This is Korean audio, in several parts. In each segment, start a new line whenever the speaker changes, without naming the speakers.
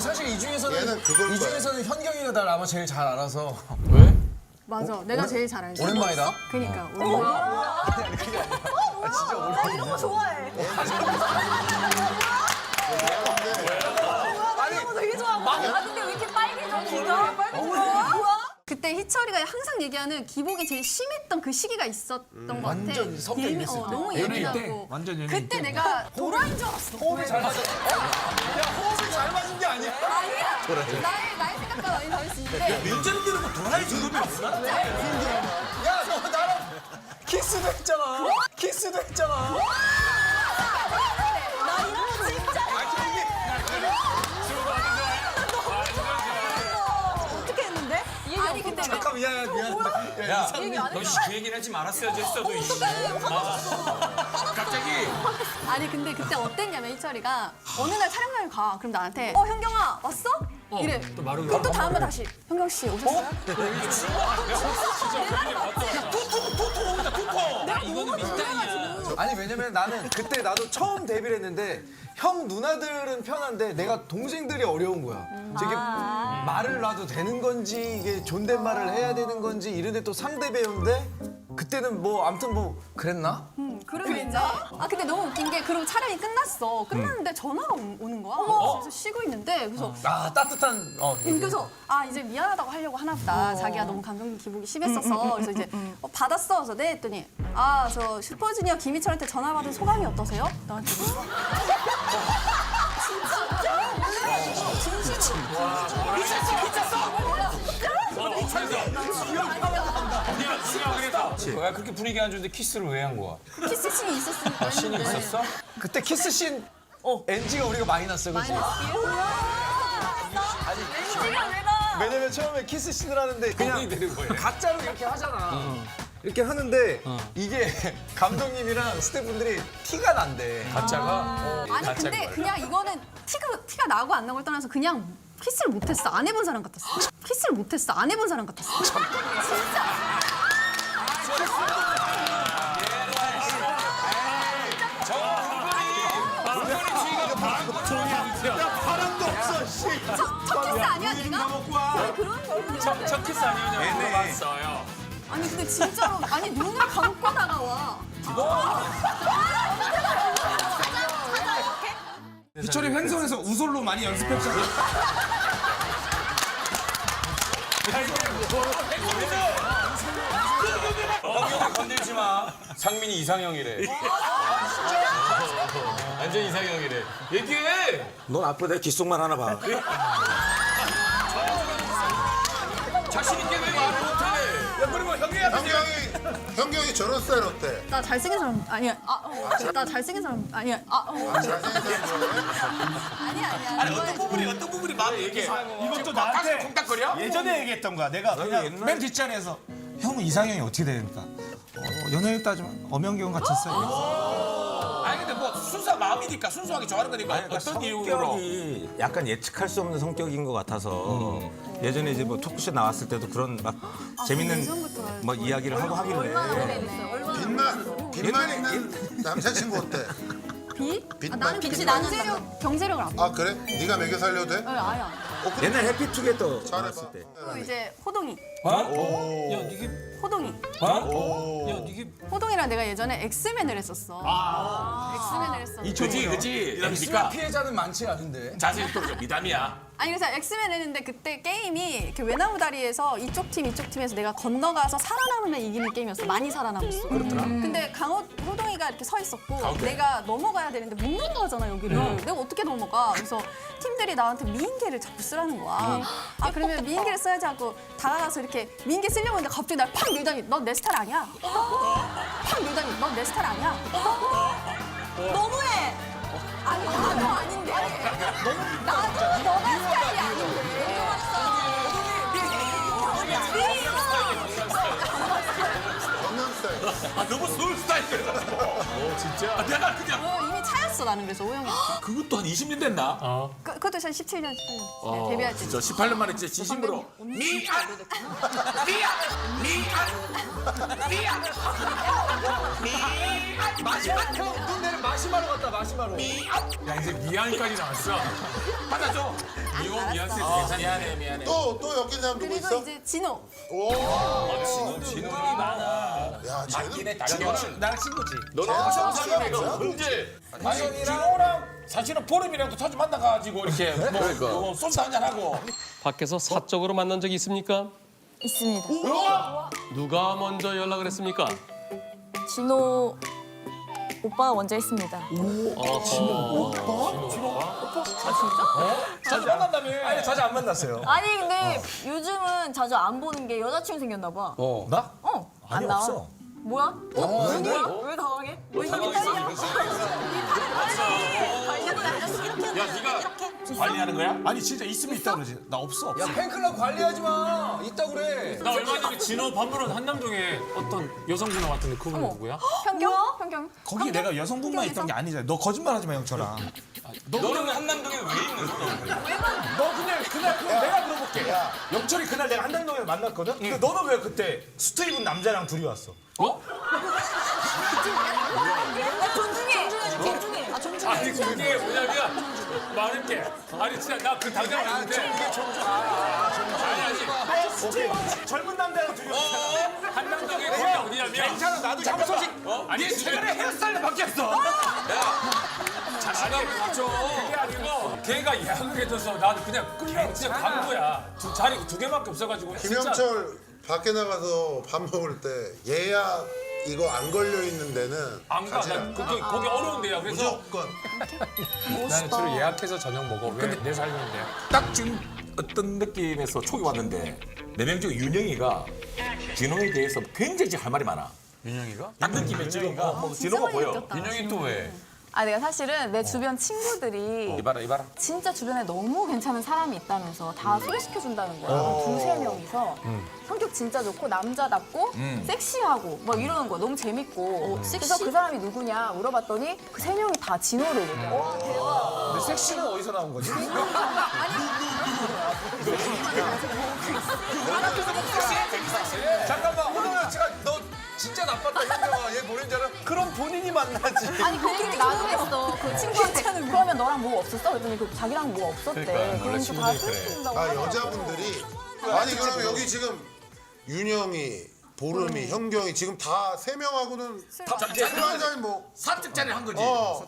사실 이
얘는 그걸
중에서는 현경이가 날 아마 제일 잘 알아서.
왜?
맞아. 내가 제일 잘 알지.
오랜만이다.
그니까 오랜만이야.
나 이런 거 좋아해. 나 이런 거 되게 좋아하고. 아 근데 왜 이렇게 빨개져? 귀가 뭐야?
그때 희철이가 항상 얘기하는 기복이 제일 심했던 그 시기가 있었던 것 같아.
완전 성격 있을 때.
너무
연예인
예민하고.
때? 완전 연예인
그때
때?
내가 도라인 줄 알았어.
호흡이 잘 맞아. 야, 호흡이 잘 맞은 게 아니야.
아니야. 나의 생각과 많이 다를 수 있는데.
면전들은 뭐 도라이 정도면 없나?
야, 너 나랑 키스도 했잖아. 키스도 했잖아.
나 이런 거 진짜. 어떻게 했는데?
아니 근데
잠깐 미안해.
야, 너 그 얘기는 하지 말았어야지 했어도. 갑자기.
아니 근데 그때 어땠냐면 희철이가 어느 날 촬영장에 가. 그럼 나한테 현경아 왔어? 이래.
또 말을
그럼 또 다음에 다시 현경 씨 오셨어요?
이거는 민당이야.
아니 왜냐면 나는 그때 나도 처음 데뷔를 했는데 형 누나들은 편한데 내가 동생들이 어려운 거야. 저게 말을 놔도 되는 건지 이게 존댓말을 해야 되는 건지 이런데 또 상대 배우인데 그때는 뭐 아무튼 뭐 그랬나?
그러면 이제 근데 너무 웃긴 게 그럼 촬영이 끝났어. 끝났는데 전화가 오는 거야. 그래서 쉬고 있는데 그래서
아 따뜻한
그래서 이제 미안하다고 하려고 하나 보다. 자기가 너무 감정 기복이 심했어서 그래서 이제 받았어. 그래서 네 했더니 저 슈퍼주니어 김희철한테 전화 받은 소감이 어떠세요? 나한테
야, 그렇게 분위기 안 좋은데 키스를 왜 한 거야?
키스씬이 있었으니까
신이
했는데.
있었어?
그때 키스씬 NG가 우리가 많이 났어 그치? 왜냐면 처음에 키스씬을 하는데 그냥
되는 거예요.
가짜로 이렇게 하잖아. 이렇게 하는데 이게 감독님이랑 스태프분들이 티가 난대.
가짜가?
아니 근데 그냥 이거는 티가 나고 안 나고를 떠나서 그냥 키스를 못했어. 안 해본 사람 같았어. 키스를 못했어. 안 해본 사람 같았어. 진짜.
바람도 없어, 씨.
첫 키스 아니야 내가? 그런
첫 키스 아니냐고 물어봤어요.
아니 근데 진짜로 눈을 감고 다가와.
희철이 횡성에서 우솔로 많이 연습했잖아.
형이 건들지 마. 상민이 이상형이래. 완전 이상형이래. 얘기해.
넌 앞으로 내 귓속말 하나 봐.
자신 있게 왜 말을 못해? 야, 그리고
현경이 저런 스타일 어때?
나 잘생긴 사람 아니야. 나 잘생긴 사람 아니야.
잘생긴 사람 좋아해?
아니야.
아니 어떤 부분이 마음에 얘기해.
이것도 나한테
콩닥거려?
예전에 얘기했던 거야. 내가 그냥 맨 뒷자리에서 형 이상형이 어떻게 되니까 연예인 따지면 엄연경 같았어요.
아니 근데 뭐 순수한 마음이니까 순수하게 좋아하는 거니까 어떤 이유로?
성격이 약간 예측할 수 없는 성격인 것 같아서 예전에 이제 뭐 토크쇼 나왔을 때도 그런 막 재밌는
예전부터 알고
뭐 이야기를 하고 하길래
빛만 있는 남자친구 어때? 빛만
나는
빛만
경제력 경제력을 안 봐.
아 그래? 네가 먹여 살려도 돼?
아야.
옛날 해피투게더
잘해봐.
나왔을 때
그리고 이제 호동이.
야 이게
호동이.
야 이게
호동이랑 내가 예전에 엑스맨을 했었어. 엑스맨을 했었는데.
그지
엑스맨 피해자는 많지 않은데.
자세히 또 미담이야.
아니 그래서 엑스맨 했는데 그때 게임이 이렇게 외나무 다리에서 이쪽 팀에서 내가 건너가서 살아남으면 이기는 게임이었어. 많이 살아남았어. 그렇더라. 근데 호동이가 이렇게 서 있었고 내가 넘어가야 되는데 못 넘어가잖아 여기를. 내가 어떻게 넘어가? 그래서 팀들이 나한테 미인계를 자꾸 쓰라는 거야. 그러면 미인계를 써야지 하고 다가가서 이렇게 미인계 쓰려고 했는데 갑자기 날 팍 밀다니 넌 내 스타일 아니야. 팍 밀다니 넌 내 스타일 아니야. 너무해. 아니 나도 아닌데. 나도 너가 스타일이 아닌데.
정면 스타일.
너무 서울 스타일이야. 진짜? 내가 그냥
이미 차였어 나는 그래서 오영이.
그것도 한 20년 됐나?
그것도 한 17년, 18년. 데뷔할 때.
진짜 18년 만에 진짜 진심으로 미안! 마지막 형 눈에는
마시마로 같다 마시마로.
야 이제 미안까지 나왔어. 하나 줘. 이거 미안 세트 괜찮아. 미안해.
또 엮인 사람 누구
그리고
있어?
이제 진호.
진호이 많아.
야, 쟤는
나랑 친구지.
너는 정상이가 문제. 아니 진호랑 사실은 보름이라도 자주 만나가지고 이렇게 뭐 소주 한잔 하고.
밖에서 사적으로 만난 적이 있습니까?
있습니다.
누가 먼저 연락을 했습니까?
진호 오빠가 먼저 했습니다.
자주 만난다며.
아니 자주 안 만났어요.
아니 근데 요즘은 자주 안 보는 게 여자친구 생겼나 봐.
나?
안
아니
나와.
없어.
뭐야? 무슨 일이야? 왜 당황해? 왜 힘이 딸려?
야 네가 관리하는 거야?
아니 진짜 있으면 있다 그러지. 나 없어.
야 팬클럽 관리하지 마. 있다 그래.
나 얼마 전에 진호 밥 먹으러 한남동에 어떤 여성분을 왔던데 그분 누구야?
평경? 평경.
거기 내가 여성분만 있던 게 아니잖아. 너 거짓말하지 마 형처럼.
너는 한남동에 왜 있는 거야?
너 그날 그럼 내가 물어볼게. 영철이 그날 내가 한남동에서 만났거든. 근데 너는 왜 그때 수트 입은 남자랑 둘이 왔어?
존중해. 존중해. 아 존중해.
아니 그게 뭐냐면 말할게. 아니 진짜 나 그 당장 왔는데 아니
젊은 남자랑 둘이 왔어.
한남동에 거기 어디냐면
괜찮아 나도 장소식.
아니 최근에
헤어스타일이 바뀌었어.
자리를 맞춰. 그게 아니고 걔가 예약을 해줘서 나는 그냥 간 거야. 두 개밖에 없어가지고 진짜
김영철 밖에 나가서 밥 먹을 때 예약 이거 안 걸려 있는 데는
안 가.
가지
난
않아.
거기 어려운 데야. 그래서
무조건.
나는 주로 예약해서 저녁 먹어. 왜 내 삶인데.
딱 지금 어떤 느낌에서 촉이 왔는데 4명 중에 윤영이가 진호에 대해서 굉장히 할 말이 많아.
윤영이가?
딱 느낌에 지금 뭐 진호가 보여.
윤영이 또 왜?
아 내가 사실은 내 주변 친구들이
이봐라.
진짜 주변에 너무 괜찮은 사람이 있다면서 다 소개시켜준다는 거야. 두세 명이서 성격 진짜 좋고 남자답고 섹시하고 막 이러는 거야. 너무 재밌고. 그래서 그 사람이 누구냐 물어봤더니 그 세 명이 다 진호를 얘기해. 와 대박.
근데 섹시는 어디서 나온 거지?
잠깐만 호동아 제가 너 진짜 나빴다 현정아 얘 모르는 줄 알아? 그럼 본인이 만나지.
아니 그 얘기 나도 했어. 그 친구한테 그러면 너랑 뭐 없었어? 그랬더니 그 자기랑 뭐 없었대. 그러니까 다 소개시켜준다고
아
하더라고.
여자분들이 아니 그럼 여기 지금 윤영이, 보름이, 현경이 지금 다 3명하고는 술 한잔 뭐
사특자를 한 거지.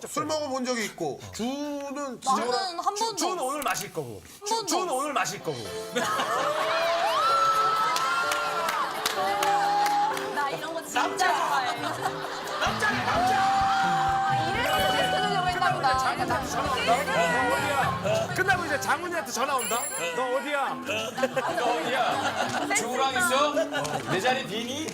술 먹어본 적이 있고 주는 진짜
나는 한 번도
주는 오늘 마실 거고. 주는 오늘 마실 거고.
나 이런 거 진짜 좋아해. 아 이래서 소개시켜주려고 했나 보다.
끝나고 이제 장훈이한테 전화 온다. 너 어디야?
너 어디야? 주우랑 있어? 내 자리 비니?